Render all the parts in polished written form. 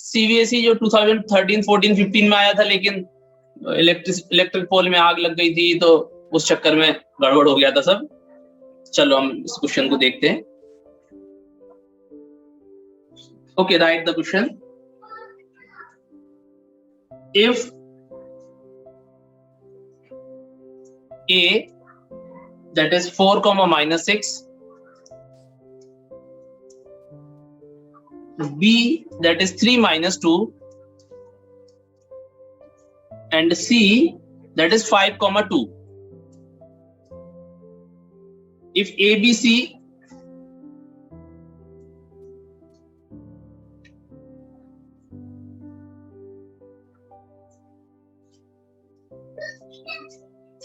CBSE जो 2013, 14, 15 में आया था, लेकिन इलेक्ट्रिक पोल में आग लग गई थी, तो उस चक्कर में गड़बड़ हो गया था सब। चलो हम इस क्वेश्चन को देखते हैं। Okay, right the question. If A, that is 4, -6, B, that is 3, -2, and C, that is 5, 2. If ABC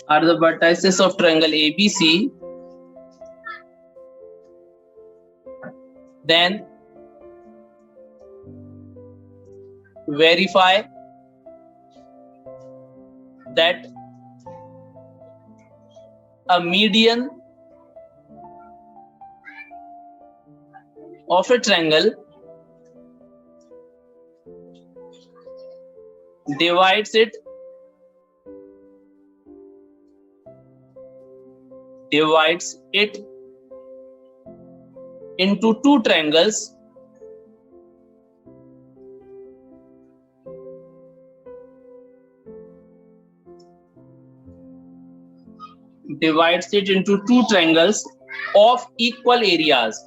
are the vertices of triangle ABC, then verify that a median of a triangle divides it into two triangles of equal areas.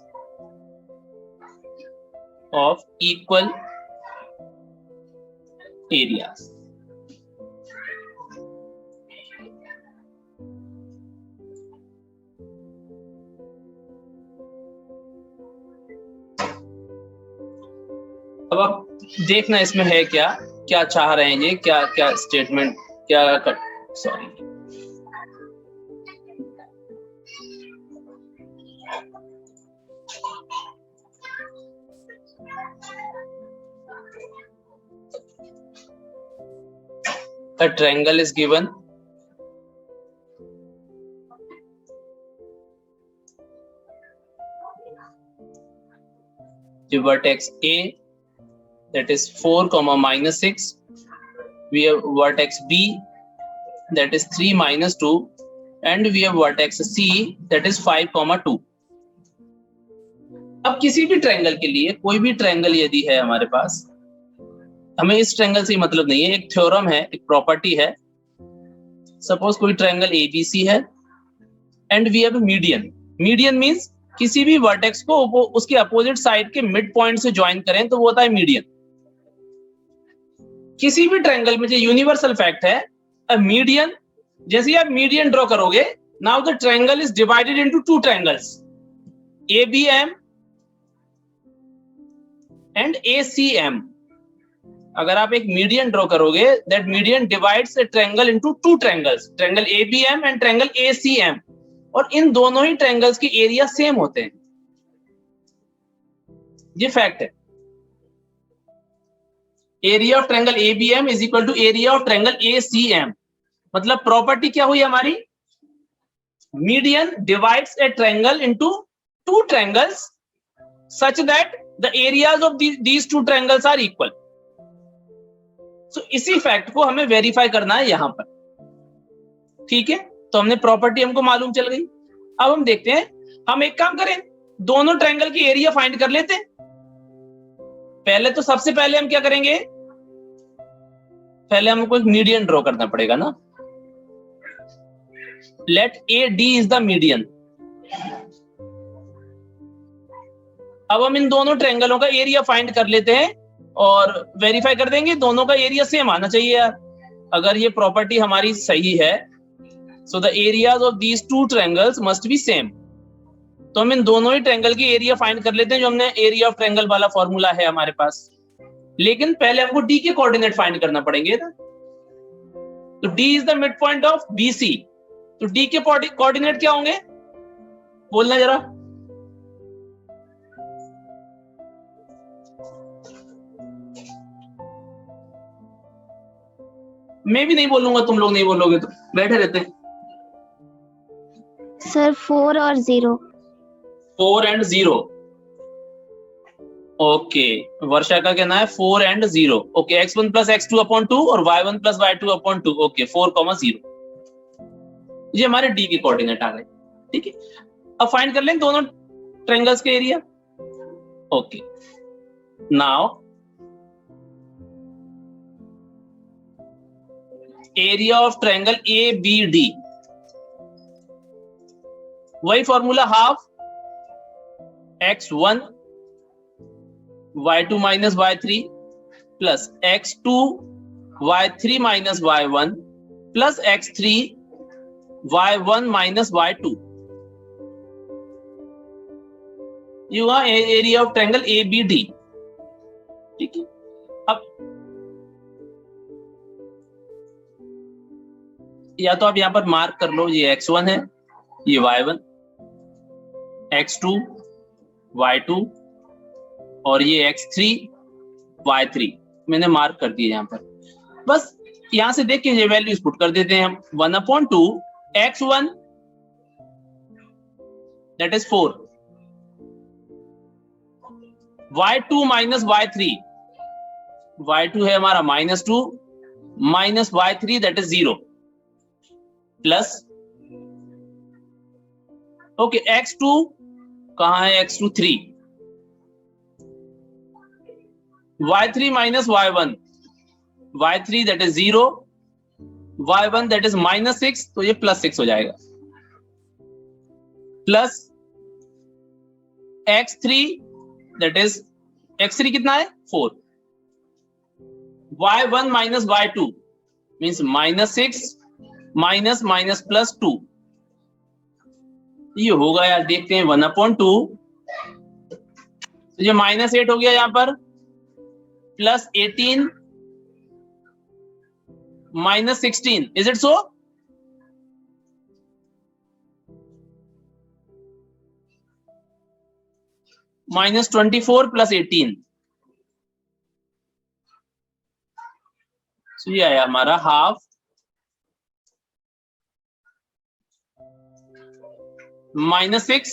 अब आप देखना इसमें है क्या चाह रहे हैं ये, क्या statement, sorry, a triangle is given the vertex A, that is 4, -6. We have vertex B, that is 3, -2, and we have vertex C, that is 5, 2. अब किसी भी ट्रायंगल के लिए, कोई भी ट्रायंगल यदि है हमारे पास, हमें इस ट्रायंगल से मतलब नहीं है, एक थ्योरम है, एक प्रॉपर्टी है। सपोज कोई ट्रायंगल ABC है and we have median. Median means किसी भी वर्टेक्स को उसके अपोजिट साइड के मिड पॉइंट से ज्वाइन करें तो वो होता है मीडियन। किसी भी ट्रायंगल में जो यूनिवर्सल फैक्ट है, अ मीडियन, जैसे ही आप मीडियन ड्रॉ करोगे, now the triangle is divided into two triangles, ABM and ACM। अगर आप एक मीडियन ड्रॉ करोगे, that median divides the triangle into two triangles, triangle ABM and triangle ACM, और इन दोनों ही ट्रायंगल्स के एरिया सेम होते हैं। ये फैक्ट है। Area of triangle ABM is equal to area of triangle ACM। मतलब प्रॉपर्टी क्या हुई हमारी, median divides a triangle into two triangles such that the areas of these two triangles are equal. So इसी fact को हमें verify करना है यहां पर, ठीक है। तो हमने प्रॉपर्टी हमको मालूम चल गई। अब हम देखते हैं, हम एक काम करें, दोनों ट्रायंगल की एरिया फाइंड कर लेते हैं। पहले तो सबसे पहले हम क्या करेंगे, पहले हमको एक मीडियन ड्रॉ करना पड़ेगा ना। Let AD is the median. अब हम इन दोनों ट्रायंगलों का एरिया फाइंड कर लेते हैं और वेरीफाई कर देंगे, दोनों का एरिया सेम आना चाहिए यार। अगर ये प्रॉपर्टी हमारी सही है, so the areas of these two triangles must be same। तो हम इन दोनों ही ट्रायंगल की एरिया फाइंड कर लेते हैं, जो हमने एरिया ऑफ ट्रायंगल वाला फॉर्मूला है हमारे पास। लेकिन पहले हमको D के कोऑर्डिनेट फाइंड करना पड़ेंगे ना। तो D is the mid point of BC। तो D के कोऑर्डिनेट क्या होंगे, बोलना जरा। मैं भी नहीं बोलूंगा, तुम लोग नहीं बोलोगे तो बैठे रहते हैं। सर 4 और 0। 4 and 0। ओके, वर्षा का कहना है 4 and 0। Okay, x1 plus x2 upon 2 और y1 plus y2 upon 2। Okay, 4,0 ये हमारे डी के कोऑर्डिनेट आ गए। ठीक है, अब फाइंड कर लें दोनों ट्रायंगल्स के area. Okay, now area of triangle ABD, वही formula, half x1 y2 minus y3 plus x2 y3 minus y1 plus x3 y1 minus y2। ये हुआ एरिया ऑफ ट्रायंगल ABD। ठीक है, अब या तो आप यहां पर मार्क कर लो, ये x1 है, ये y1, x2 y2 और ये x3 y3 मैंने मार्क कर दिए यहां पर। बस यहां से देख के ये वैल्यूज पुट कर देते हैं हम। 1/2 x1 that is 4, y2 minus y3, y2 है हमारा -2 minus y3 that is 0 plus, okay, x2 कहां है, x2 3, y3 minus y1, y3 that is 0, y1 that is -6, तो ये +6 हो जाएगा, plus x3 that is, x3 कितना है 4, y1 minus y2 means -6 minus minus +2, ये होगा यार, देखते हैं 1/2, तो ये -8 हो गया यहां पर, plus 18 -16, is it so? -24 plus 18, तो ये आया हमारा हाफ -6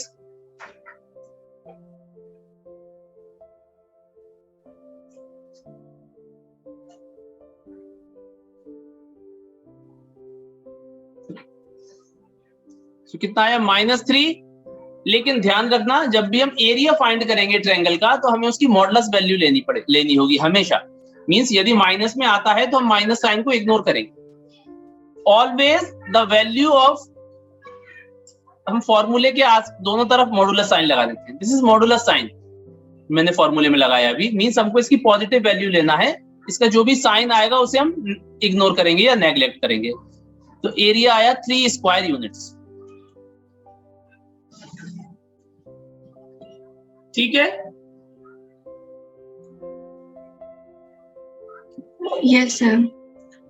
तो कितना आया -3। लेकिन ध्यान रखना, जब भी हम एरिया फाइंड करेंगे ट्रायंगल का तो हमें उसकी मॉडुलस वैल्यू लेनी होगी हमेशा। मींस यदि माइनस में आता है तो हम माइनस साइन को इग्नोर करेंगे। ऑलवेज द वैल्यू ऑफ, हम फॉर्मूले के दोनों तरफ मॉडुलस साइन लगा देते हैं। दिस इज मॉडुलस साइन, मैंने फॉर्मूले में लगाया अभी। मींस हमको इसकी पॉजिटिव वैल्यू लेना है, इसका जो भी साइन आएगा उसे हम इग्नोर करेंगे या नेग्लेक्ट करेंगे। तो एरिया आया 3 स्क्वायर यूनिट्स। ठीक है, यस सर।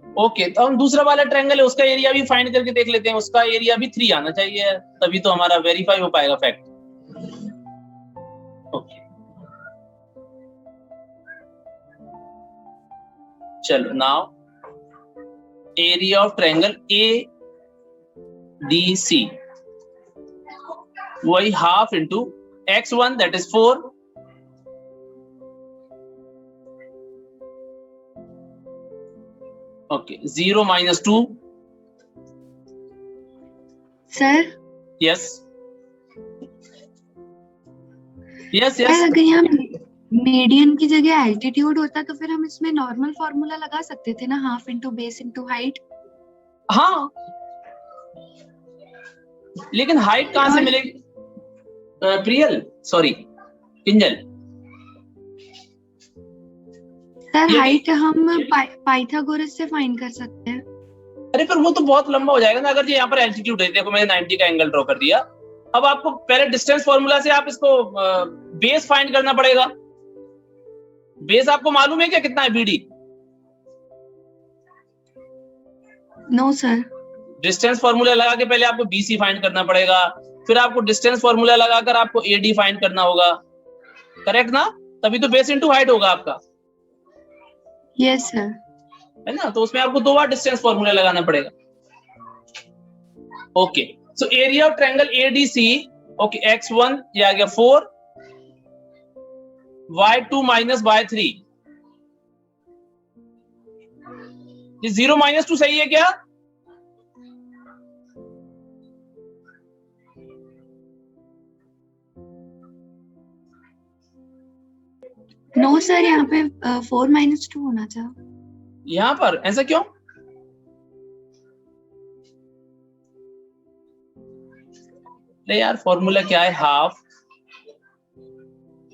ओके, तो हम दूसरा वाला ट्रायंगल है उसका एरिया भी फाइंड करके देख लेते हैं। उसका एरिया भी 3 आना चाहिए, तभी तो हमारा वेरीफाई हो पाएगा फैक्ट। ओके, चलो now area of triangle ADC, वही half into x1 that is 4, okay, 0 - 2, sir yes yes sir, yes, अगर यहाँ मीडियन की जगह एल्टीट्यूड होता तो फिर हम इसमें नॉर्मल फॉर्मूला लगा सकते थे ना, half into base into height. हाँ, लेकिन हाइट कहां से मिलेगी? Priyal, sorry Kinjal, sir height हम पाइथागोरस से फाइंड कर सकते हैं। अरे पर वो तो बहुत लंबा हो जाएगा ना। अगर ये यहाँ पर एल्टीट्यूड है, देखो मैंने 90 का एंगल ड्रॉ कर दिया। अब आपको पहले डिस्टेंस फॉर्मूला से आप इसको बेस फाइंड करना पड़ेगा। बेस आपको मालूम है क्या कितना है BD? No sir. Distance formula लगा के पहले आपको BC फाइंड करना पड़ेगा, फिर आपको डिस्टेंस फॉर्मूला लगाकर आपको AD फाइंड करना होगा, करेक्ट ना? तभी तो बेस इनटू हाइट होगा आपका, यस सर, है ना? तो उसमें आपको 2 बार डिस्टेंस फॉर्मूला लगाना पड़ेगा। Okay, so area of triangle ADC, okay, x1 ये आ गया 4, y2 माइनस y3, ये 0 माइनस 2 सही है क्या? नो सर, यहाँ पे 4 माइनस 2 होना चाहिए। यहां पर ऐसा क्यों? अरे यार फॉर्मूला क्या है, half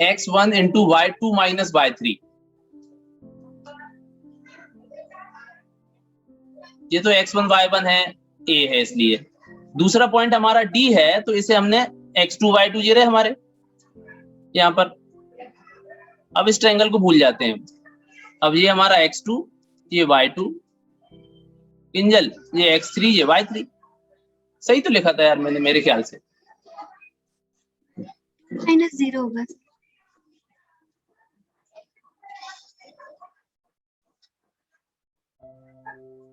x1 into y2 minus y3, ये तो x1 y1 है, a है इसलिए। दूसरा पॉइंट हमारा d है, तो इसे हमने x2 y2 ये रहे हमारे यहां पर। अब इस ट्रायंगल को भूल जाते हैं। अब ये हमारा x2, ये y2, किंजल ये x3, ये y3। सही तो लिखा था यार मैंने मेरे ख्याल से। माइनस 0 होगा।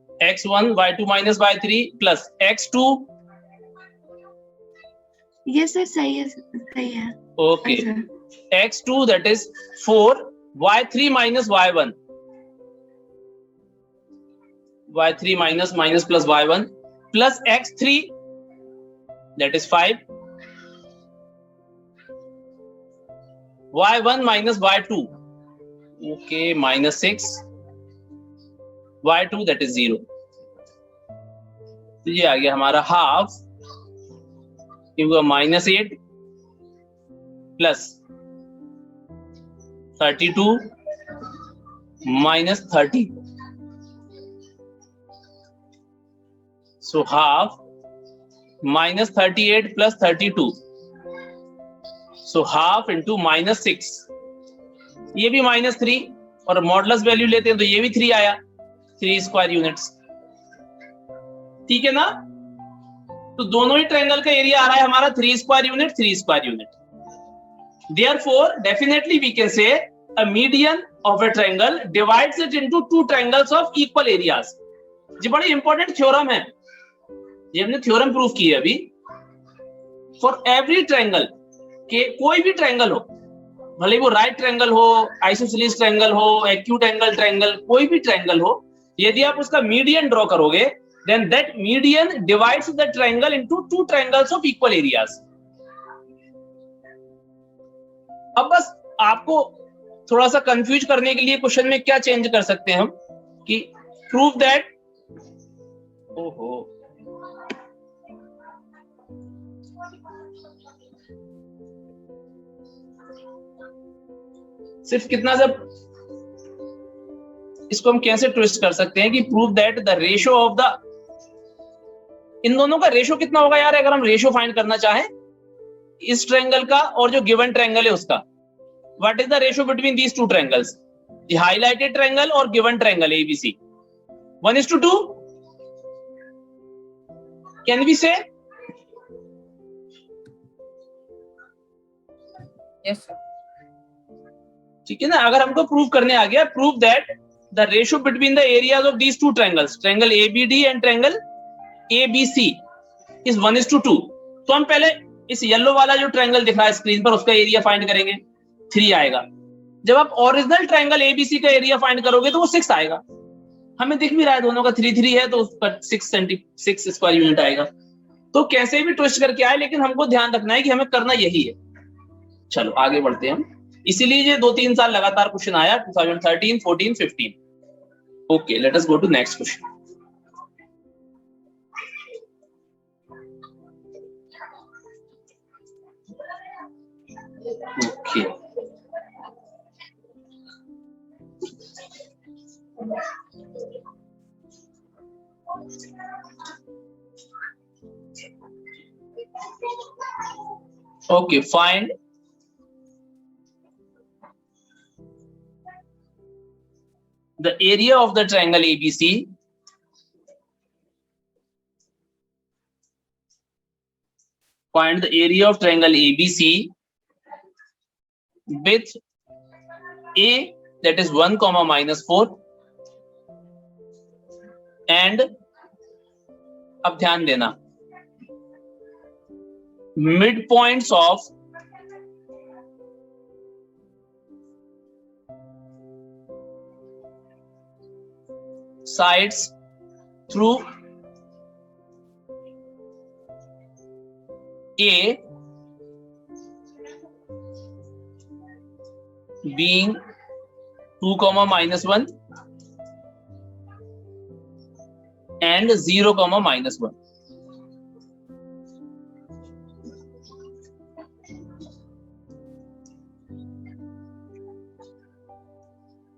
x1 y2 minus y3 plus x2, ये सर सही है, सही है। ओके, अच्छा। x2 that is 4, y3 minus y1, y3 minus minus plus y1 plus x3 that is 5, y1 minus y2, okay, minus 6, y2 that is 0। तो ये आ गया हमारा हाफ, ये हुआ -8 plus 32 minus 30, so half minus 38 plus 32, so half into -6, ये भी -3 और मॉडुलस वैल्यू लेते हैं तो ये भी 3 आया, 3 स्क्वायर यूनिट्स। ठीक है ना? तो दोनों ही ट्रायंगल का एरिया आ रहा है हमारा 3 square unit, 3 square unit. Therefore, definitely we can say a median of a triangle divides it into two triangles of equal areas। ये बड़ी इंपॉर्टेंट थ्योरम है, ये हमने थ्योरम प्रूफ की है अभी। फॉर एवरी ट्रायंगल, के कोई भी ट्रायंगल हो, भले वो राइट ट्रायंगल हो, आइसोसेलेस ट्रायंगल हो, एक्यूट एंगल ट्रायंगल, कोई भी ट्रायंगल हो, यदि आप उसका मीडियन ड्रॉ करोगे, then that median divides the triangle into two triangles of equal areas। अब बस आपको थोड़ा सा कंफ्यूज करने के लिए क्वेश्चन में क्या चेंज कर सकते हैं हम कि प्रूव दैट, ओहो सिर्फ कितना सब, इसको हम कैसे ट्विस्ट कर सकते हैं कि prove that the ratio of the, इन दोनों का रेशियो कितना होगा यार अगर हम रेशियो फाइंड करना चाहें इस ट्रायंगल का और जो गिवन ट्रायंगल है उसका। What is the ratio between these two triangles, the highlighted triangle और given triangle ABC? 1:2। Can we say? Yes sir. ठीक है ना? अगर हमको प्रूव करने आ गया, prove that the ratio between the areas of these two triangles, triangle ABD and triangle ABC is 1:2। तो हम पहले इस येलो वाला जो ट्रायंगल दिख रहा है स्क्रीन पर उसका एरिया फाइंड करेंगे, 3 आएगा। जब आप ओरिजिनल ट्रायंगल एबीसी का एरिया फाइंड करोगे तो वो 6 आएगा। हमें दिख भी रहा है दोनों का 3 है, तो उसका 6 स्क्वायर यूनिट आएगा। तो कैसे भी ट्विस्ट करके आए, लेकिन हमको ध्यान रखना है कि हमें करना यही है। चलो आगे बढ़ते हैं हम। इसीलिए ये 2-3 साल लगातार क्वेश्चन आया, 2013, 14, 15। Okay, let us go to next question. Okay. Okay, find the area of the triangle ABC find the area of triangle ABC with A that is 1, -4 and अब ध्यान देना, midpoints of sides through A being 2, -1 and 0, -1.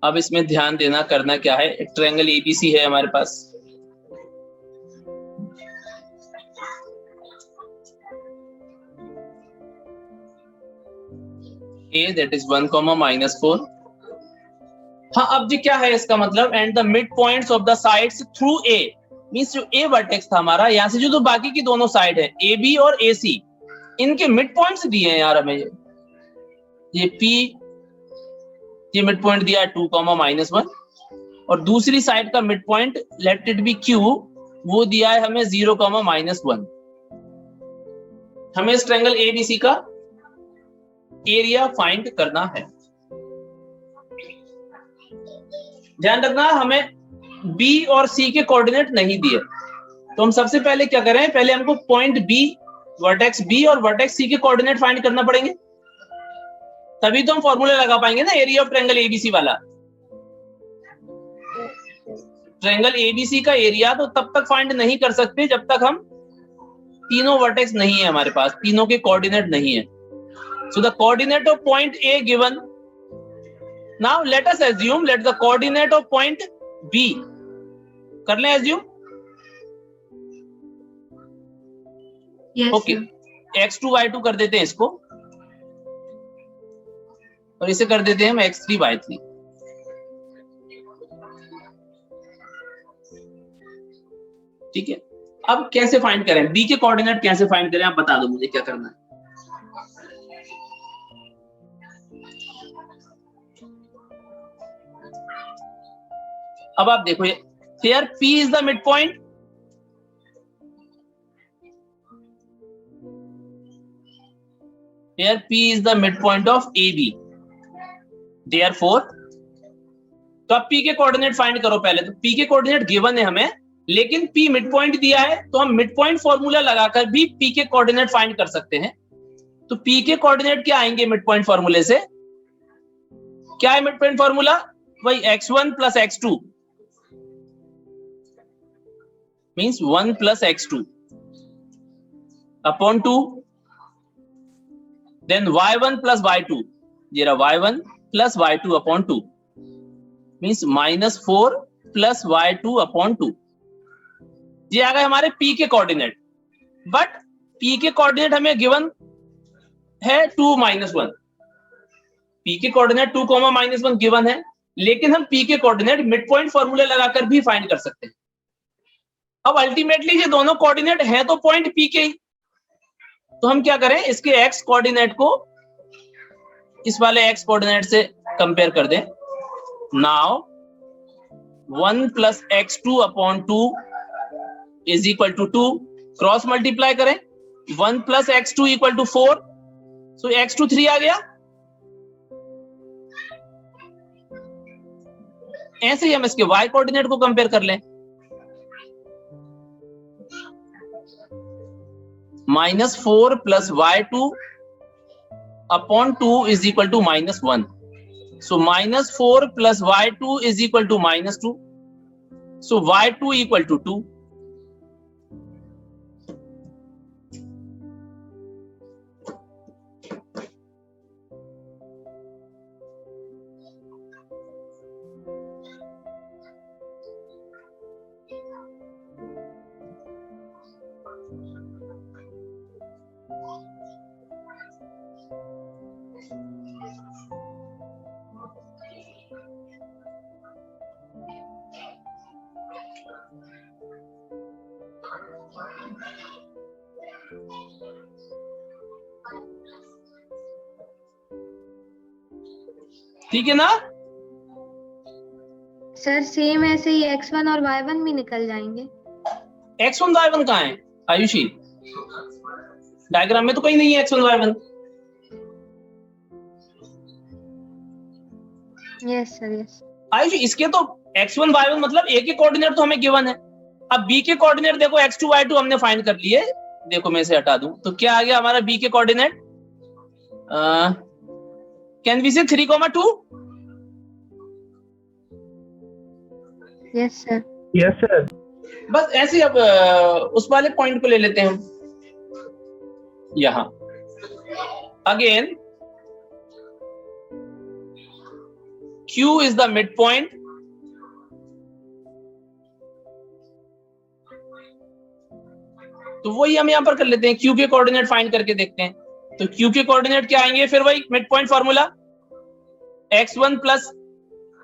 अब इसमें ध्यान देना, करना क्या है, एक ट्रायंगल एबीसी है हमारे पास। A that is 1, -4। हाँ, अब जी क्या है इसका मतलब, and the mid points of the sides through A, means जो A वर्टेक्स था हमारा, यहाँ से जो बाकी की दोनों साइड है AB और AC, इनके मिड पॉइंट्स दिए हैं यार हमें। ये P, ये मिड पॉइंट दिया है 2, -1, और दूसरी साइड का mid point let it be Q, वो दिया है हमें 0, -1। हमें इस ट्रायंगल ABC का एरिया फाइंड करना है। ध्यान रखना, हमें B और C के कोऑर्डिनेट नहीं दिए, तो हम सबसे पहले क्या करें, पहले हमको पॉइंट B, वर्टेक्स B और वर्टेक्स C के कोऑर्डिनेट फाइंड करना पड़ेंगे, तभी तो हम फॉर्मूला लगा पाएंगे ना एरिया ऑफ ट्रायंगल ABC वाला। ट्रायंगल ABC का एरिया तो तब तक फाइंड नहीं कर सकते जब तक हम तीनों वर्टेक्स नहीं है हमारे पास, तीनों के कोऑर्डिनेट नहीं है। So the coordinate of point A given, now let us assume, let the coordinate of point B, कर लें एज्यूम, ओके, x2 y2 कर देते हैं इसको, और इसे कर देते हैं हम x3 y3। ठीक है, अब कैसे फाइंड करें B के कोऑर्डिनेट, कैसे फाइंड करें, आप बता दो मुझे क्या करना है। अब आप देखो, here P is the midpoint, here P is the midpoint of AB, therefore, तो अब P के कोऑर्डिनेट फाइंड करो पहले। तो P के कोऑर्डिनेट गिवन है हमें, लेकिन P मिड पॉइंट दिया है, तो हम मिड पॉइंट फॉर्मूला लगाकर भी P के कोऑर्डिनेट फाइंड कर सकते हैं। तो P के कोऑर्डिनेट क्या आएंगे मिड पॉइंट फॉर्मूले से, क्या है मिड पॉइंट फॉर्मूला, वही x1 + x2 means 1 + x2 upon 2, then y1 + y2, ये रहा y1 + y2 upon 2 means -4 + y2 upon 2। ये आ गए हमारे P के कोऑर्डिनेट, बट P के कोऑर्डिनेट हमें गिवन है 2, -1। P के कोऑर्डिनेट 2, -1 गिवन है, लेकिन हम P के कोऑर्डिनेट मिड पॉइंट फॉर्मूले लगाकर भी फाइंड कर सकते हैं। अब अल्टीमेटली ये दोनों कोऑर्डिनेट है तो पॉइंट P के ही, तो हम क्या करें, इसके x कोऑर्डिनेट को इस वाले x कोऑर्डिनेट से कंपेयर कर दें। Now 1 + x2 upon 2 is equal to 2, cross multiply करें, 1 + x2 = 4, सो x2 3 आ गया। ऐसे ही हम इसके y कोऑर्डिनेट को कंपेयर कर लें, -4 + y2 upon 2 is equal to -1, so -4 + y2 is equal to -2, so y2 equal to 2। ठीक है ना सर? सेम ऐसे ही x1 और y1 भी निकल जाएंगे। x1 y1 कहाँ है आयुषी, डायग्राम में तो कहीं नहीं है x1 y1। Yes sir, yes. Ayushi इसके तो x1 y1 मतलब a के कोऑर्डिनेट तो हमें गिवन है। अब b के कोऑर्डिनेट देखो x2 y2 हमने फाइंड कर लिए। देखो मैं इसे हटा दूं तो क्या आ गया हमारा b के कोऑर्डिनेट, कैन वी से 3,2। Yes sir. Yes sir. बस ऐसे अब उस वाले पॉइंट को ले लेते हैं हम यहां। Again Q is the mid point, तो वही हम यहां पर कर लेते हैं, Q के कोऑर्डिनेट फाइंड करके देखते हैं। तो Q के कोऑर्डिनेट क्या आएंगे, फिर वही mid point formula, x1 plus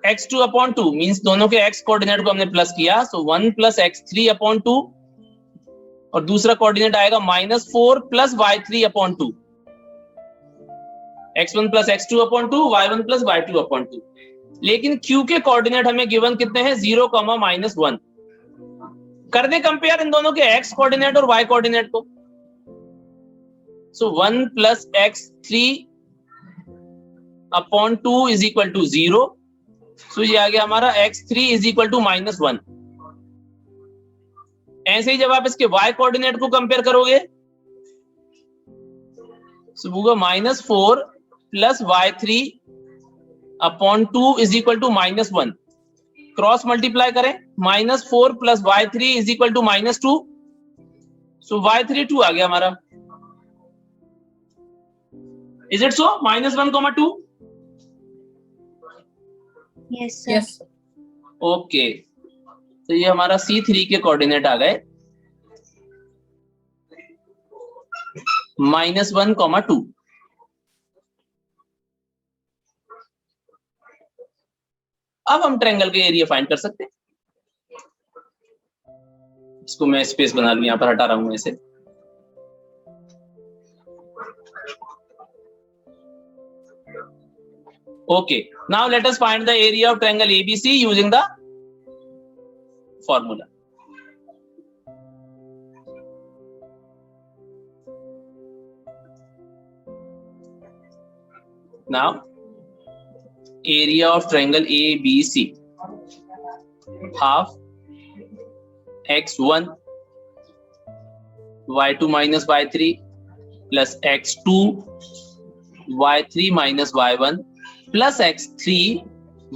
x2 upon 2 means दोनों के x कोऑर्डिनेट को हमने प्लस किया, सो 1 प्लस x3 अपॉन 2, और दूसरा कोऑर्डिनेट आएगा -4 plus y3 upon 2, x1 plus x2 upon 2, y1 plus y2 upon 2। लेकिन Q के कोऑर्डिनेट हमें गिवन कितने हैं, 0, -1। कर दे कंपेयर इन दोनों के x कोऑर्डिनेट और y कोऑर्डिनेट को, so 1 plus x3 upon 2 is equal to 0। So ये आ गया हमारा x3 इज इक्वल टू -1। ऐसे ही जब आप इसके y कोऑर्डिनेट को कंपेयर करोगे, सो होगा -4 plus y3 upon 2 is equal to -1। Cross multiply करें, -4 plus y3 is equal to -2, so y3 2 आ गया हमारा। Is it so, -1, 2? Yes sir. Yes okay, तो ये हमारा C3 के कोऑर्डिनेट आ गए -1, 2। अब हम ट्रायंगल के एरिया फाइंड कर सकते हैं। इसको मैं स्पेस बना लूं, यहां पर हटा रहा हूं इसे। Okay, now let us find the area of triangle ABC using the formula. Now, area of triangle ABC, half x1 y2 minus y3 plus x2 y3 minus y1 plus x3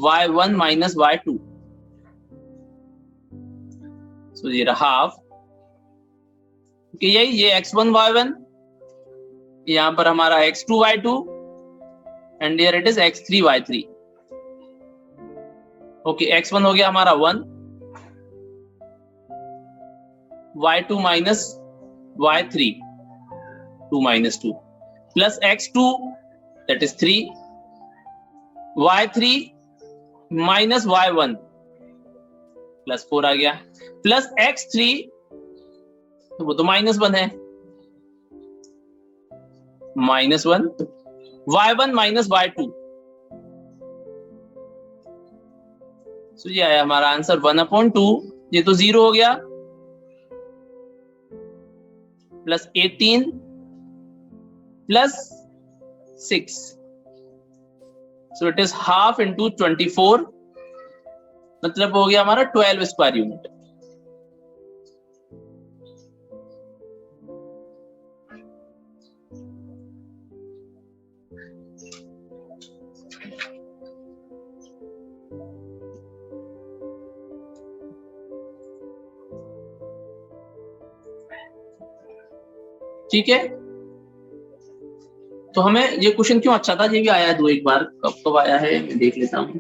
y1 minus y2, सो ये रहा half. यही ये x1 y1, यहां पर हमारा x2 y2 and here it is x3 y3। Okay, x1 हो गया हमारा 1, y2 minus y3 2 minus 2 plus x2 that is 3, y3 minus y1 plus 4 आ गया, प्लस x3 तो वो तो -1 है, -1, y1 माइनस y2, सो ये आया हमारा आंसर 1/2। ये तो 0 हो गया, plus 18 plus 6, so it is half into 24, मतलब हो गया हमारा 12 स्क्वायर यूनिट। ठीक है, तो हमें ये क्वेश्चन क्यों अच्छा था, ये भी आया है दो एक बार, कब कब आया है मैं देख लेता हूं,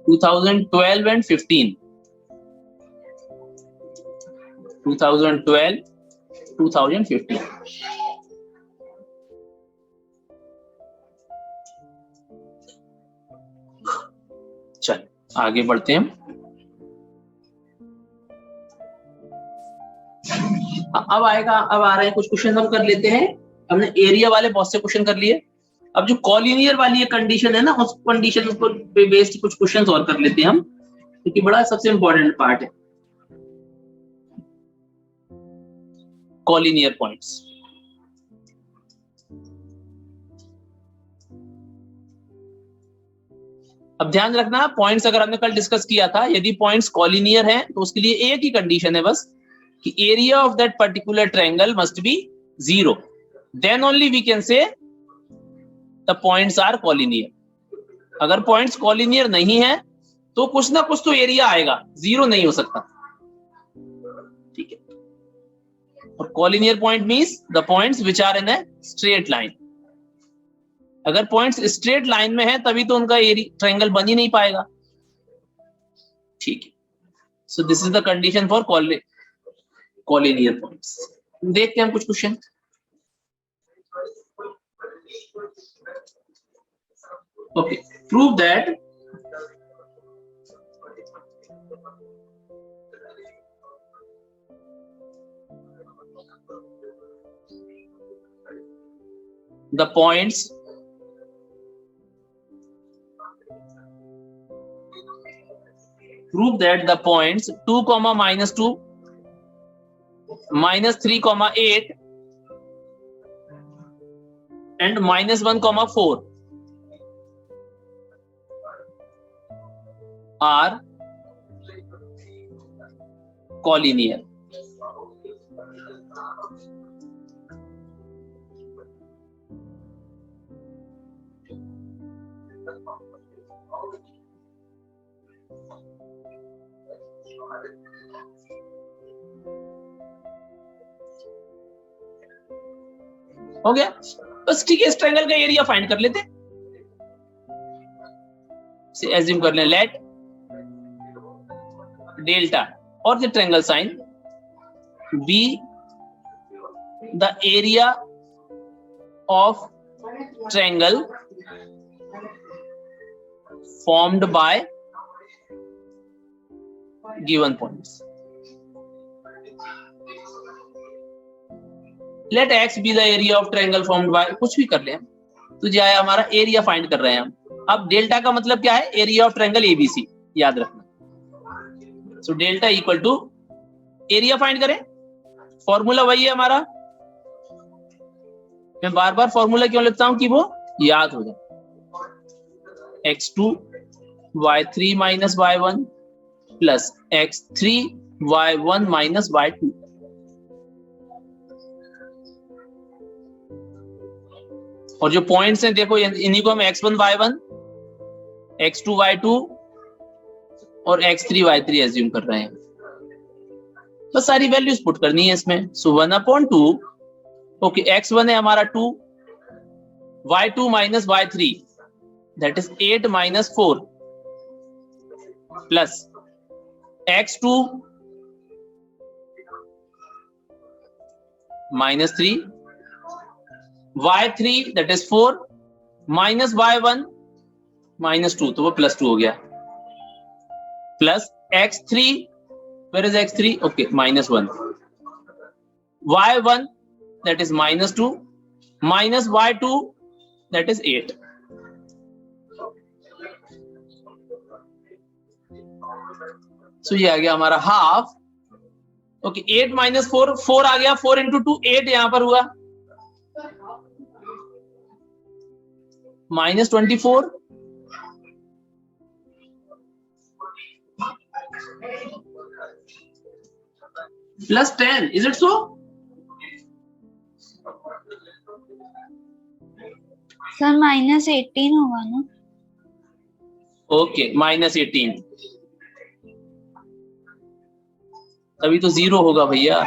2012 एंड 15, 2012 2015। चल आगे बढ़ते हैं हम। अब आ रहे हैं कुछ क्वेश्चन हम कर लेते हैं। हमने एरिया वाले बहुत से क्वेश्चन कर लिए, अब जो कॉलिनियर वाली ये कंडीशन है ना, उस कंडीशन पे बेस्ड कुछ क्वेश्चंस और कर लेते हैं हम, क्योंकि बड़ा सबसे इंपॉर्टेंट पार्ट है कॉलिनियर पॉइंट्स। अब ध्यान रखना, पॉइंट्स अगर हमने कल डिस्कस किया था, यदि पॉइंट्स कॉलिनियर हैं तो उसके लिए एक ही कंडीशन है बस, कि area of that particular triangle must be 0, then only we can say the points are collinear. अगर पॉइंट्स कॉलिनियर नहीं है तो कुछ ना कुछ तो एरिया आएगा, 0 नहीं हो सकता, ठीक है। और collinear point means the points which are in a straight line. अगर पॉइंट्स स्ट्रेट लाइन में है तभी तो उनका ट्रायंगल बन ही नहीं पाएगा, ठीक है। So this is the condition for collinear points. देखते हैं हम कुछ question. Okay, prove that the points prove that the points 2, -2, -3, 8 and -1, 4 are collinear. हो गया बस, ठीक है। इस ट्रायंगल का एरिया फाइंड कर लेते, एज्यूम कर लें लेट डेल्टा और the triangle sign be the area of triangle formed by given points. Let x be the area of triangle formed by, कुछ भी कर ले हम, तो जो है हमारा एरिया फाइंड कर रहे हैं हम। अब डेल्टा का मतलब क्या है? एरिया ऑफ ट्रायंगल एबीसी, याद रखना। So delta equal to area find करें, फॉर्मूला वही है हमारा। मैं बार बार फॉर्मूला क्यों लिखता हूं कि वो याद हो जाए। x2 y3 minus y1 plus x3 y1 minus y2। और जो पॉइंट्स हैं देखो, इन्हीं को हम x1 y1, x2 y2 और x3 y3 एज्यूम कर रहे हैं। बस सारी वैल्यूज पुट करनी है इसमें। सो 1/2, ओके, x1 है हमारा 2, y2 minus y3 that is 8 minus 4 plus x2 minus 3, y3 that is 4 minus y1 minus 2, तो वो +2 हो गया, plus x3, where is x3? okay, -1, y1 that is -2 minus y2 that is 8। सो ये आ गया हमारा हाफ। ओके, 8 minus 4, 4 आ गया, 4 into 2 8 यहां पर हुआ, -24 plus 10, is it so? Sir -18 होगा ना? ओके, -18, तभी तो 0 होगा भैया।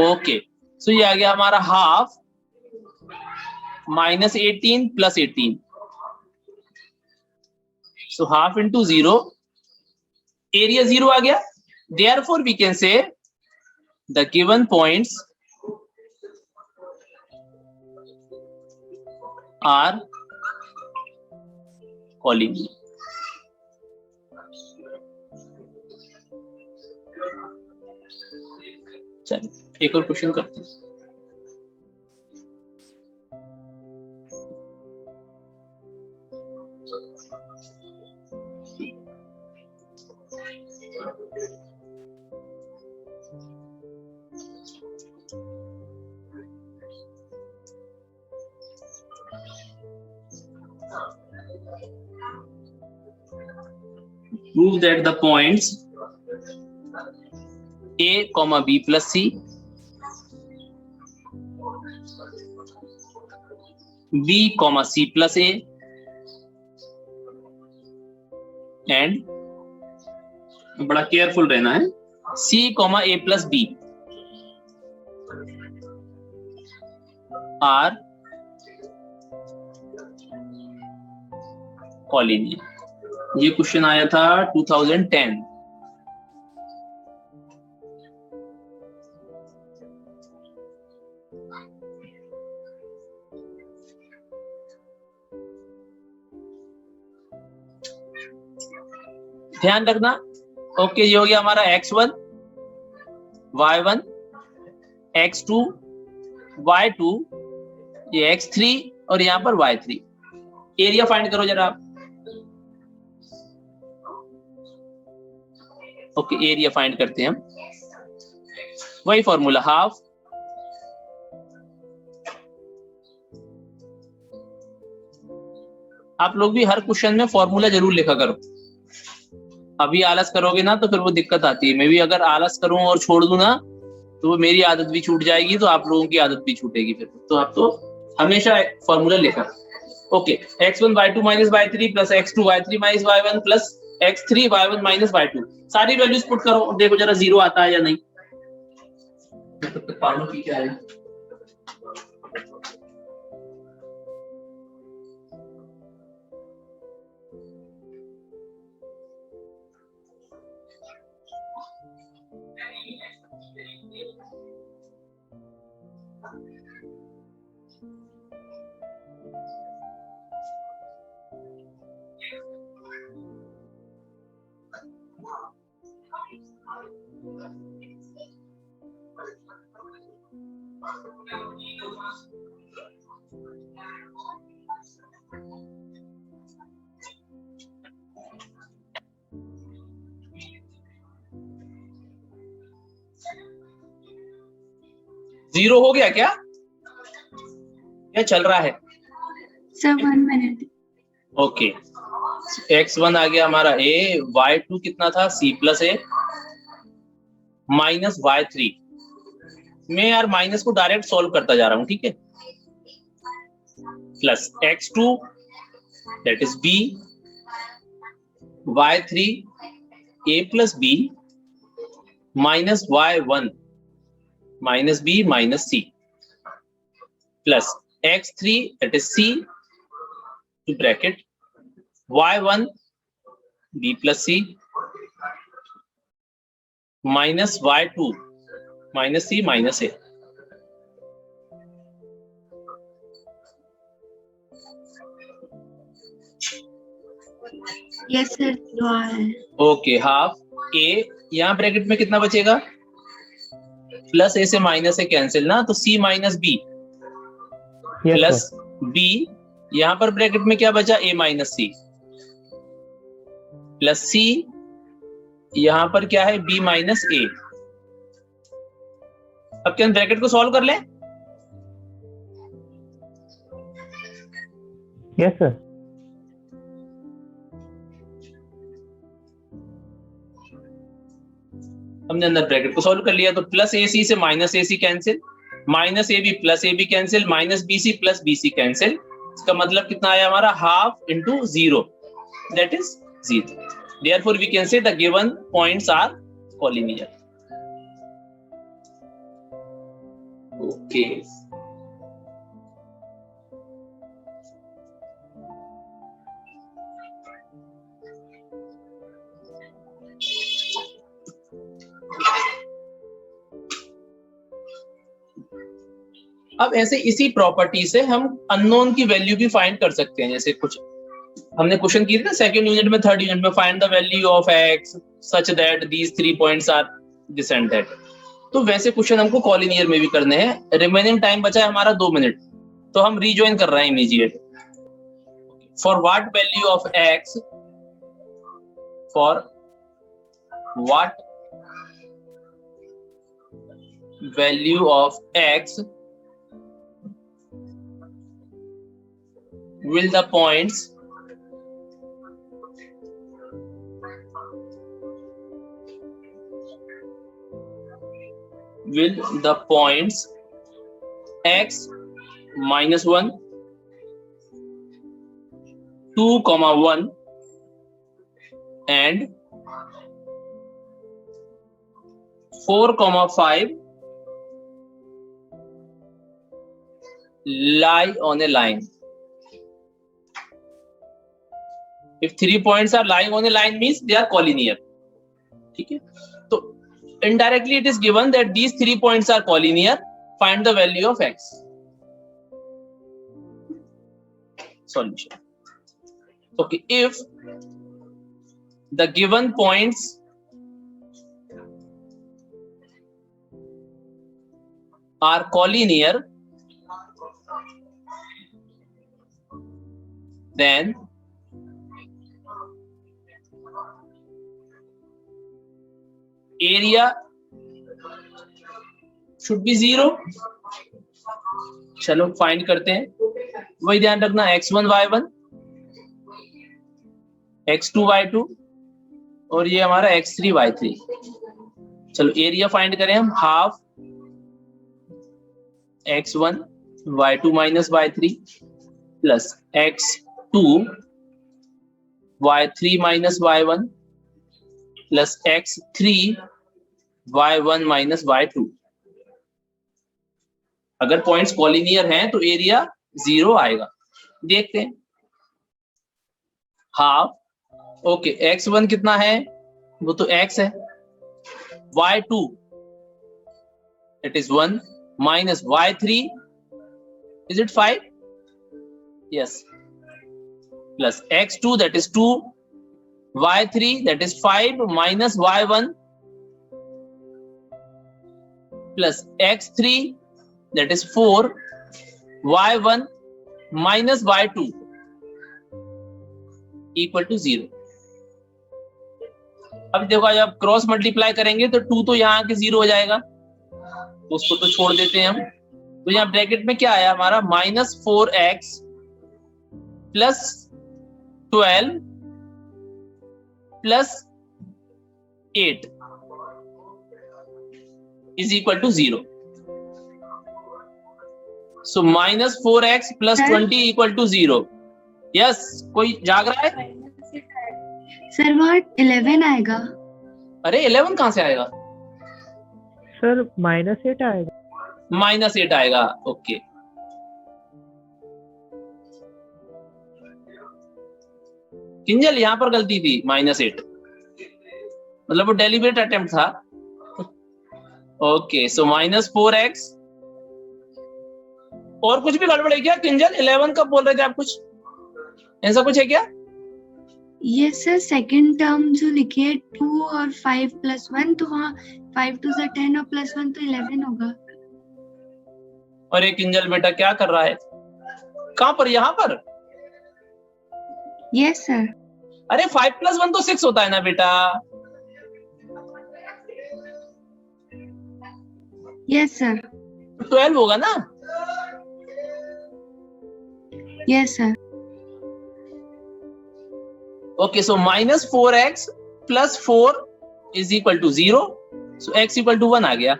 ओके, सो ये आ गया हमारा half -18 plus 18, so half into 0, area 0 आ गया। Therefore we can say the given points are collinear. चलिए एक और क्वेश्चन करते हैं। prove that the points a comma b plus c, b comma c plus a and बड़ा careful रहना है, c comma a plus b are collinear. ये question आया था 2010। ध्यान रखना। ओके, ये हो गया हमारा x1, y1, x2, y2, ये x3 और यहां पर y3। एरिया फाइंड करो जरा आप। ओके, एरिया फाइंड करते हैं हम। वही फॉर्मूला, हाफ आप लोग भी हर क्वेश्चन में फॉर्मूला जरूर लिखा करो। अभी आलस करोगे ना तो फिर वो दिक्कत आती है। मैं भी अगर आलस करूं और छोड़ दूं ना तो वो मेरी आदत भी छूट जाएगी, तो आप लोगों की आदत भी छूटेगी फिर। तो आप तो हमेशा फॉर्मूला लिखा। Okay, x1 y2 minus y3 plus x2 y3 minus y1 plus x3 y1 minus y2। सारी वैल्यूज पुट करो, देखो जरा जीरो आता है या नहीं। तब तक पानी पी के आए। जीरो हो गया क्या? क्या चल रहा है? Sir 1 minute. ओके, x1 आ गया हमारा a, y2 कितना था c plus a minus y3। मैं यार माइनस को डायरेक्ट सॉल्व करता जा रहा हूं, ठीक है। Plus x2 that is b, y3 a plus b minus y1 minus b minus c plus x3 that is c to bracket y1 b plus c minus y2 minus c minus a। Yes sir, okay, half a, यहाँ bracket में कितना बचेगा? Plus a से minus a cancel ना, तो c minus b plus b, यहाँ पर bracket में क्या बचा? a minus c plus c, यहाँ पर क्या है? b minus a। अब क्या ब्रैकेट को सॉल्व कर लें? Yes sir. हमने अंदर ब्रैकेट को सॉल्व कर लिया, तो प्लस ac से minus ac cancel, minus ab plus ab cancel, minus bc plus bc cancel. इसका मतलब कितना आया हमारा? Half into zero that is zero. Therefore we can say the given points are collinear. Okay, अब ऐसे इसी property से हम अननोन की वैल्यू भी फाइंड कर सकते हैं। जैसे कुछ हमने क्वेश्चन किए थे ना सेकंड यूनिट में, थर्ड यूनिट में, find the value of x such that these 3 points are this and that. तो वैसे क्वेश्चन हमको कॉलिनियर में भी करने हैं। रिमेनिंग टाइम बचा है हमारा 2 मिनट, तो हम रीजॉइन कर रहे हैं immediate. For what value of x, for what value of x will the points with the points x minus 1, 2, 1 and 4, 5 lie on a line. If 3 points are lying on a line means they are collinear. ठीक है, तो indirectly it is given that these 3 points are collinear. Find the value of x. Solution. Okay, if the given points are collinear, then area should be 0. चलो find करते हैं, वही ध्यान रखना, x1 y1, x2 y2 और ये हमारा x3 y3. चलो एरिया फाइंड करें हम, half x1 y2 minus y3 plus x2 y3 minus y1 plus x3 y1 minus y2. अगर पॉइंट्स कॉलिनियर हैं तो एरिया 0 आएगा. देखते हैं, हाफ, ओके, x1 कितना है, वो तो x है, y2 it is 1 minus y3 is it 5, yes, plus x2 that is 2, y3 that is 5 minus y1 plus x3 that is 4 y1 minus y2 equal to 0. अब देखो जब क्रॉस मल्टीप्लाई करेंगे तो 2 तो यहाँ के 0 हो जाएगा, तो उसको तो छोड़ देते हैं हम. तो यहाँ ब्रैकेट में क्या आया हमारा, minus 4x plus 12 plus 8 is equal to 0. So minus 4x plus 20 equal to 0. Yes, कोई जाग रहा है? सर वहाँ 11 आएगा. अरे 11 कहाँ से आएगा सर? -8 आएगा. -8 आएगा, ओके. किंजल यहाँ पर गलती थी, -8, मतलब वो डेलिब्रेट अटेम्प्ट था. Okay, so -4x. और कुछ भी गड़बड़ है क्या किंजल? 11 कब बोल रहे थे आप? कुछ ऐसा कुछ है क्या? ये सर सेकंड टर्म जो लिखी है 2 और 5 प्लस 1, तो वहाँ 5 2 से 10 और प्लस 1 तो 11 होगा. अरे किंजल बेटा क्या कर रहा है? कहाँ पर? यहाँ पर? Yes sir. अरे 5 प्लस 1 तो 6 होता है ना बेटा. Yes sir. 12 होगा ना? Yes sir. Okay, so -4x plus 4 is equal to 0. सो x इक्वल टू 1 आ गया.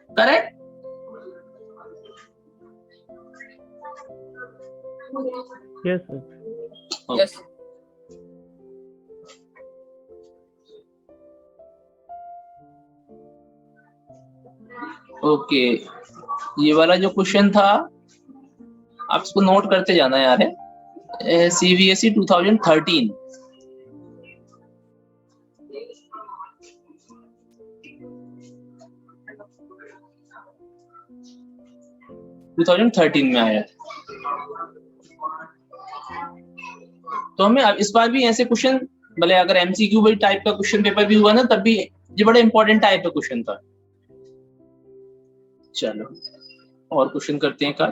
Correct? Yes sir. Yes. Okay, ये वाला जो क्वेश्चन था आप इसको नोट करते जाना यार. है CBSE 2013. में आया. तो हमें इस बार भी ऐसे क्वेश्चन, भले अगर MCQ वही टाइप का क्वेश्चन पेपर भी हुआ ना, तब भी ये बड़ा इंपॉर्टेंट टाइप का क्वेश्चन था. चलो और क्वेश्चन करते हैं. कल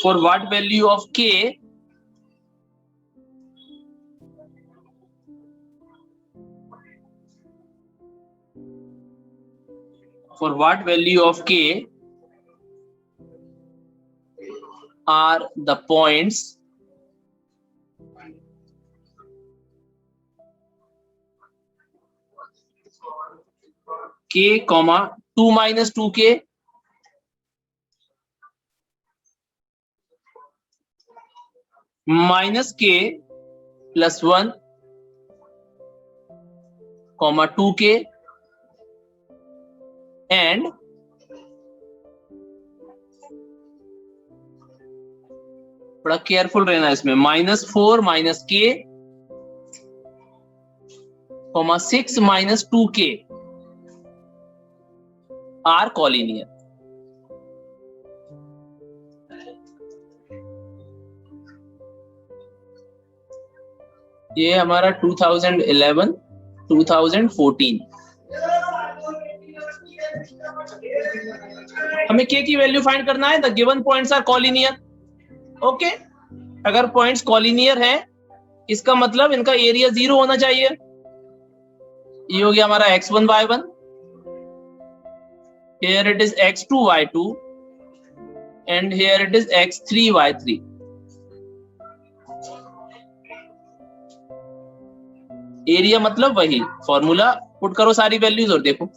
for what value of k for what value of k are the points k, 2 minus 2k, minus k plus 1, 2k, and बड़ा केयरफुल रहना इसमें, -4 minus k, 6 minus 2k are collinear. ये हमारा 2011, 2014। हमें k की वैल्यू फाइंड करना है। The given points are collinear. Okay, अगर पॉइंट्स कॉलिनियर है इसका मतलब इनका एरिया 0 होना चाहिए। ये हो गया हमारा x1 y1, here it is x2 y2 and here it is x3 y3। Area मतलब वही फॉर्मूला पुट करो सारी वैल्यूज और देखो।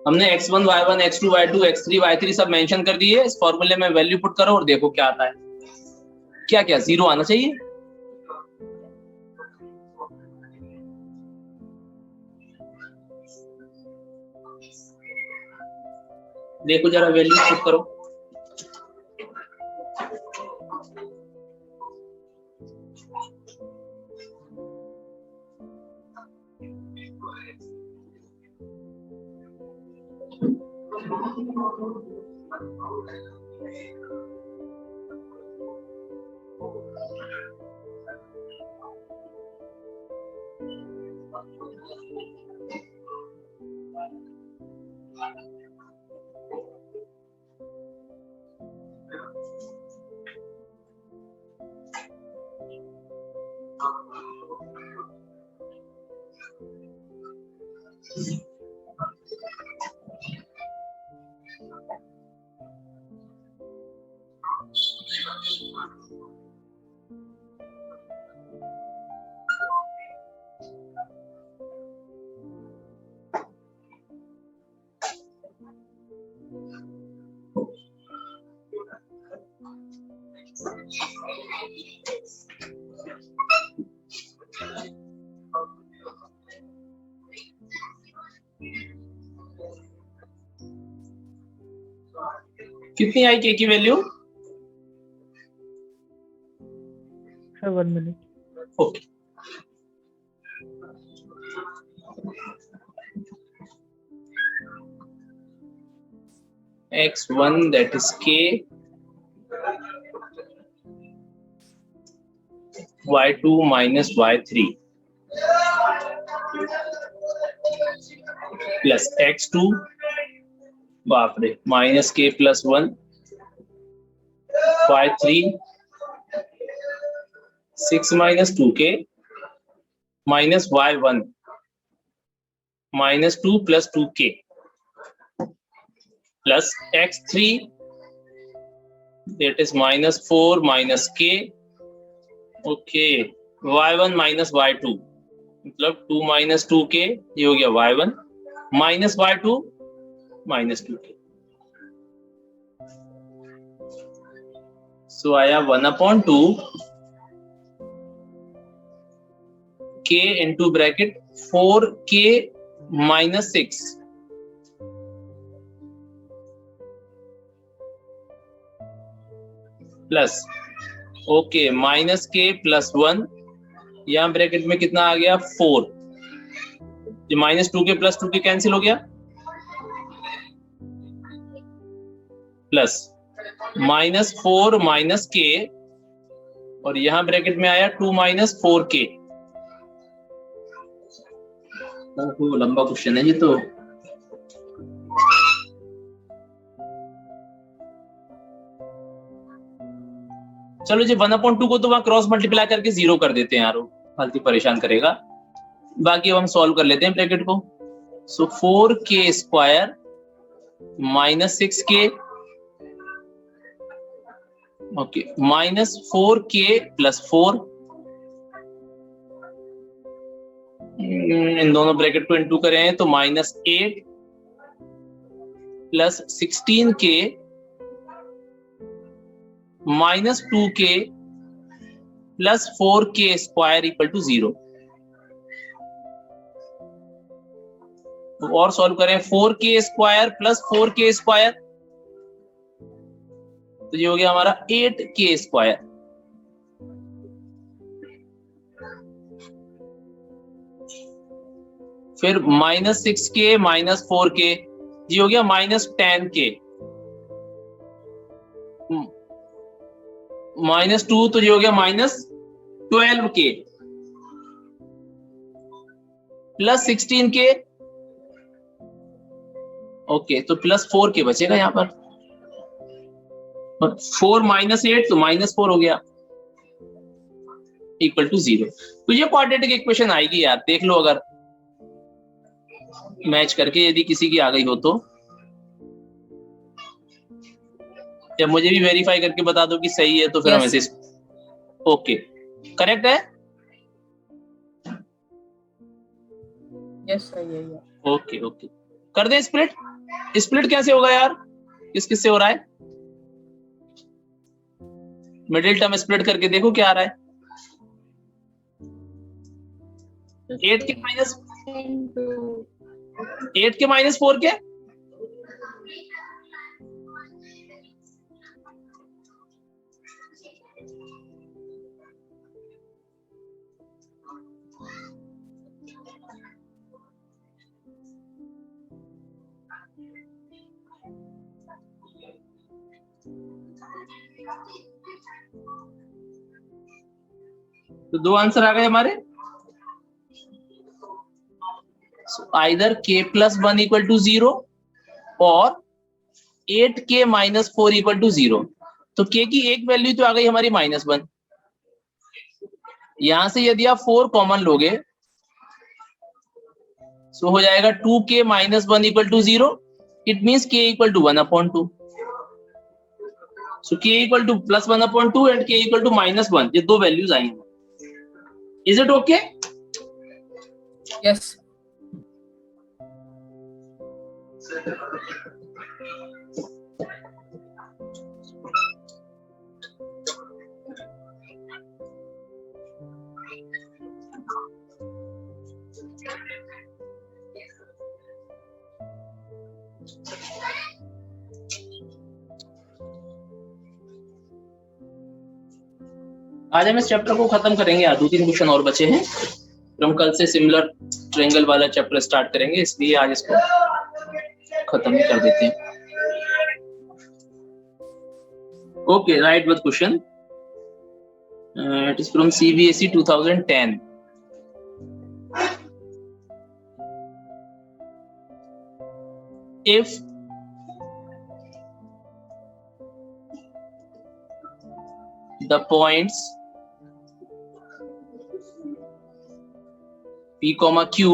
हमने x1 y1 x2 y2 x3 y3 सब मेंशन कर दिए। इस फॉर्मूले में वैल्यू पुट करो और देखो क्या आता है। क्या क्या 0 आना चाहिए। देखो जरा वैल्यू पुट करो। कितनी आई के की value? Sir 1 minute। Okay, x1 that is k, y2 minus y3 plus x2 बाप रे minus k plus 1 y3 6 minus 2k minus y1 minus 2 plus 2k plus x3 that is minus 4 minus k, okay, y1 minus y2 मतलब 2 minus 2k, ये हो गया y1 minus y2 minus 2k, so आया 1/2 k into bracket 4k minus 6 plus okay minus k plus 1, यहाँ bracket में कितना आ गया 4, ये minus 2k plus 2k cancel हो गया, प्लस -4 minus k और यहाँ ब्रैकेट में आया 2 minus 4k। लंबा क्वेश्चन है ये तो। चलो जी 1/2 को तो वहां क्रॉस मल्टीप्लाई करके 0 कर देते हैं यार, वो फालतू परेशान करेगा। बाकी अब हम सॉल्व कर लेते हैं ब्रैकेट को। So 4k square minus 6k, okay, minus 4k plus 4, इन दोनों ब्रैकेट को इनटू करें तो minus 8 plus 16k minus 2k plus 4k square equal to 0। तो और सॉल्व करें, 4k square plus 4k square, तो ये हो गया हमारा 8k स्क्वायर। फिर माइनस 6k माइनस 4k, ये हो गया माइनस 10k, माइनस 2, तो ये हो गया minus 12k plus 16k, okay, तो प्लस 4k बचेगा यहाँ पर। 4 माइनस 8 तो माइनस 4 हो गया इक्वल टू 0। तो ये क्वाड्रेटिक इक्वेशन आएगी यार, देख लो अगर मैच करके, यदि किसी की आ गई हो तो, या मुझे भी वेरीफाई करके बता दो कि सही है, तो फिर हम ऐसे ओके करेक्ट है। यस सही है। ओके ओके, कर दें स्प्लिट। स्प्लिट कैसे होगा यार, किस किस से हो रहा है? मिडिल टर्म स्प्लिट करके देखो क्या आ रहा है। 8 के माइनस 4 के, तो दो आंसर आ गए हमारे। Either k plus 1 equal to 0 और 8k माइनस 4 इक्वल टू 0। तो k की एक वैल्यू तो आ गई हमारी -1। यहां से यदि आप 4 कॉमन लोगे सो हो जाएगा 2k minus 1 equal to 0। It means k equal to 1/2। So k equal to plus 1/2 and k equal to -1, ये दो वैल्यूज आई हैं। Is it okay? यस। आज हम इस चैप्टर को खत्म करेंगे, 2-3 क्वेश्चन और बचे हैं, फिर हम कल से सिमिलर ट्रायंगल वाला चैप्टर स्टार्ट करेंगे, इसलिए आज इसको खत्म ही कर देते हैं। Okay, right with question. It is from CBSE 2010। If the points P, Q,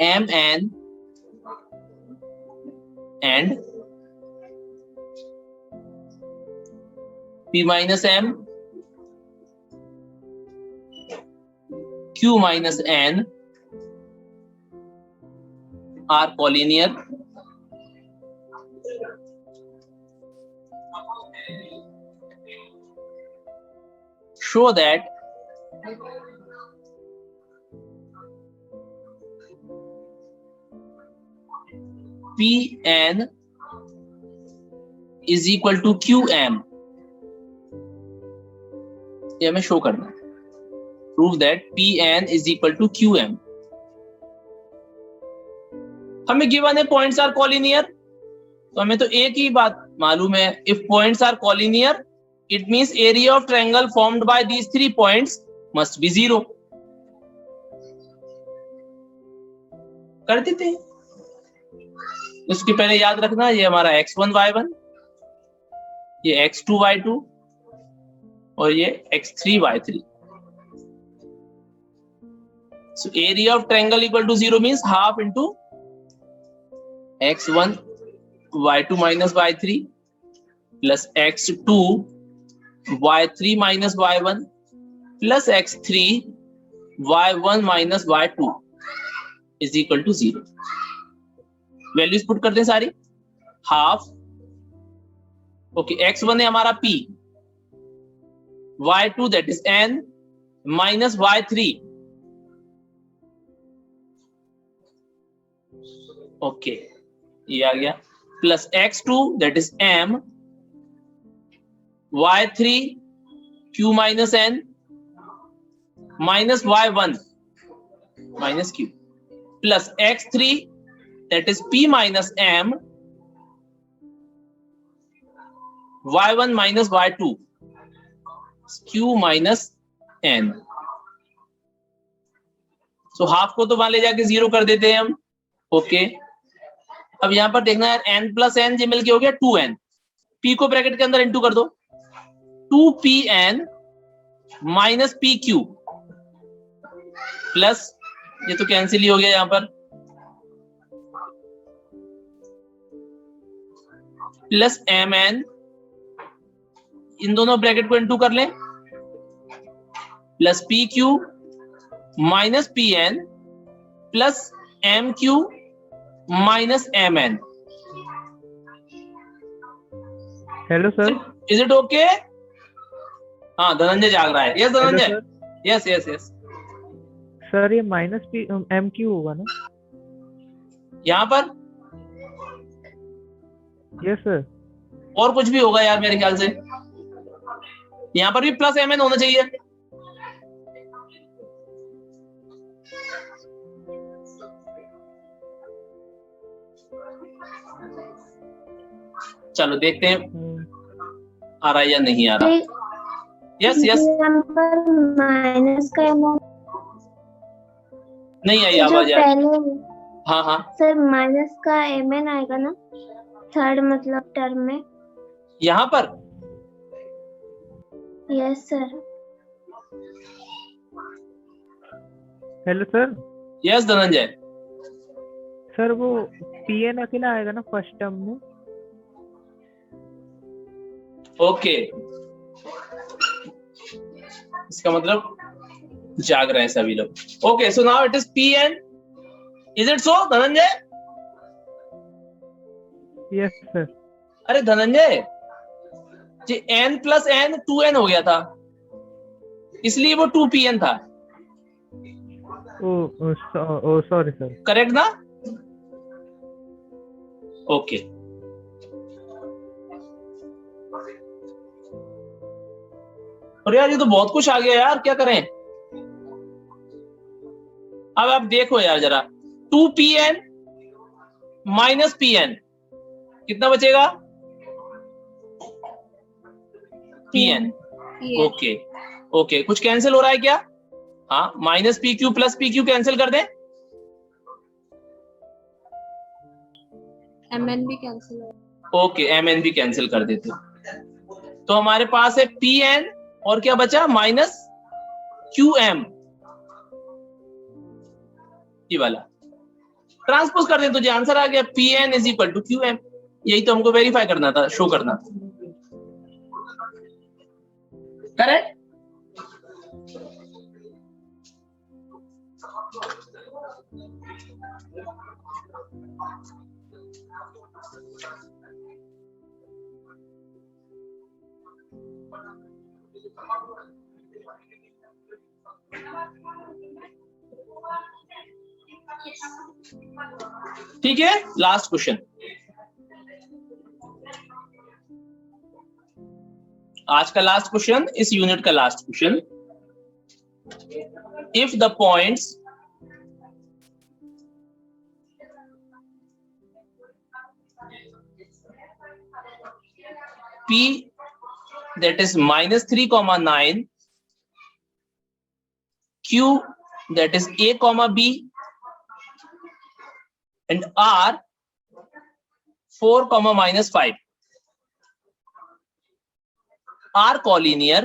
M, N and P minus M, Q minus N are collinear, show that Pn is equal to Qm। ये हमें show करना है। Prove that Pn is equal to Qm। हमें given है points are collinear, तो हमें तो एक ही बात मालूम है, if points are collinear it means area of triangle formed by these 3 points must be 0। कर देते हैं। उसके पहले याद रखना ये हमारा x1 y1 ये x2 y2 और ये x3 y3. So area of triangle equal to 0 means half into x1 y2 minus y3 plus x2 y3 minus y1 plus x3 y1 minus y2 is equal to 0. Values put करते हैं सारी. Half, okay, x1 है हमारा p, y2 that is n minus y3, okay, ये आ गया, plus x2 that is m, y3 q minus n minus y1 minus q plus x3 that is p minus m, y1 minus y2 q minus n. So half को तो वहां ले जाके 0 कर देते हैं हम. ओके, अब यहां पर देखना है n प्लस n जो मिलके हो गया 2n, p को ब्रैकेट के अंदर इंटू कर दो, 2pn माइनस pq प्लस, ये तो कैंसिल ही हो गया यहां पर, प्लस mn, इन दोनों ब्रैकेट को इंटू कर लें, plus pq minus pn plus mq minus mn. Hello sir. Is it okay? हाँ, धनंजय जाग रहा है. Yes Dhananjay, yes yes yes. Sir ये माइनस पी एम क्यू होगा ना यहाँ पर? Yes sir. और कुछ भी होगा यार मेरे ख्याल से. यहाँ पर भी प्लस mn होना चाहिए. चलो देखते हैं आ रहा है या नहीं आ रहा. यस यस, माइनस का अमाउंट नहीं आई जो आवाज यार. पहले हाँ हाँ, सर माइनस का mn आएगा ना थर्ड मतलब टर्म में. यहाँ पर yes sir. Hello sir. Yes Dhananjay. Sir वो पी एन अकेला आएगा ना फर्स्ट टर्म में. ओके, इसका मतलब जाग रहे हैं सभी लोग. Okay, so now it is pn. Is it so Dhananjay? Yes sir. अरे धनंजय, जी n प्लस n 2n हो गया था, इसलिए वो 2pn था. ओ सॉरी सर. करेक्ट ना? ओके, और यार ये तो बहुत कुछ आ गया यार, क्या करें अब? आप देखो यार जरा, 2pn माइनस pn कितना बचेगा? pn. ओके ओके, कुछ कैंसिल हो रहा है क्या? हाँ, minus pq plus pq cancel कर दें. mn भी कैंसिल हो. ओके, mn भी कैंसिल कर देते. तो हमारे पास है pn और क्या बचा? Minus qm. ये वाला ट्रांसपोज कर दें तो जो आंसर आ गया pn is equal to qm. यही तो हमको वेरीफाई करना था, शो करना था. करेक्ट? ठीक है, लास्ट क्वेश्चन. आज का लास्ट क्वेश्चन, इस यूनिट का last question. If the points P that is minus 3,9, Q that is A, B and R 4, minus 5. are collinear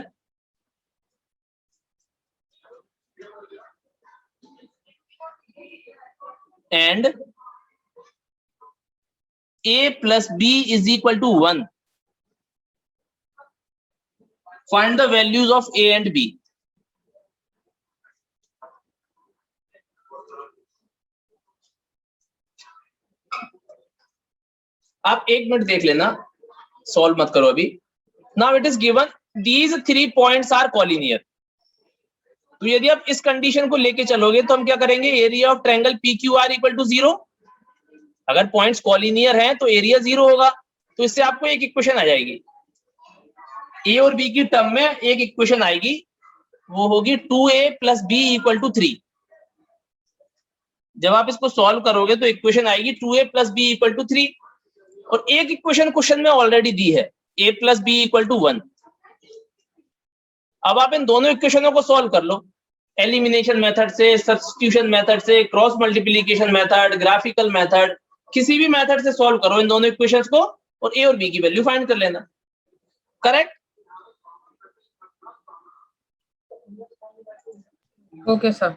and a plus b is equal to 1. Find the values of a and b. आप एक minute देख लेना, solve मत करो अभी. Now it is given these 3 points are collinear. तो यदि आप इस कंडीशन को लेके चलोगे तो हम क्या करेंगे, area of triangle P Q R equal to 0. अगर पॉइंट्स कॉलिनियर हैं तो एरिया 0 होगा. तो इससे आपको एक इक्वेशन आ जाएगी. ए और बी की टर्म में एक इक्वेशन आएगी, वो होगी 2a plus b equal to 3. जब आप इसको सॉल्व करोगे तो इक्वेशन आएगी 2a plus b equal to 3. और एक इक्वेशन क्वेश्चन में ऑलरेडी दी है, a plus b equal to 1. अब आप इन दोनों इक्वेशनों को सॉल्व कर लो, एलिमिनेशन मेथड से, सब्स्टिट्यूशन मेथड से, cross multiplication method, graphical method, किसी भी मेथड से सॉल्व करो इन दोनों इक्वेशंस को और a और b की वैल्यू फाइंड कर लेना. करेक्ट? Okay, sir.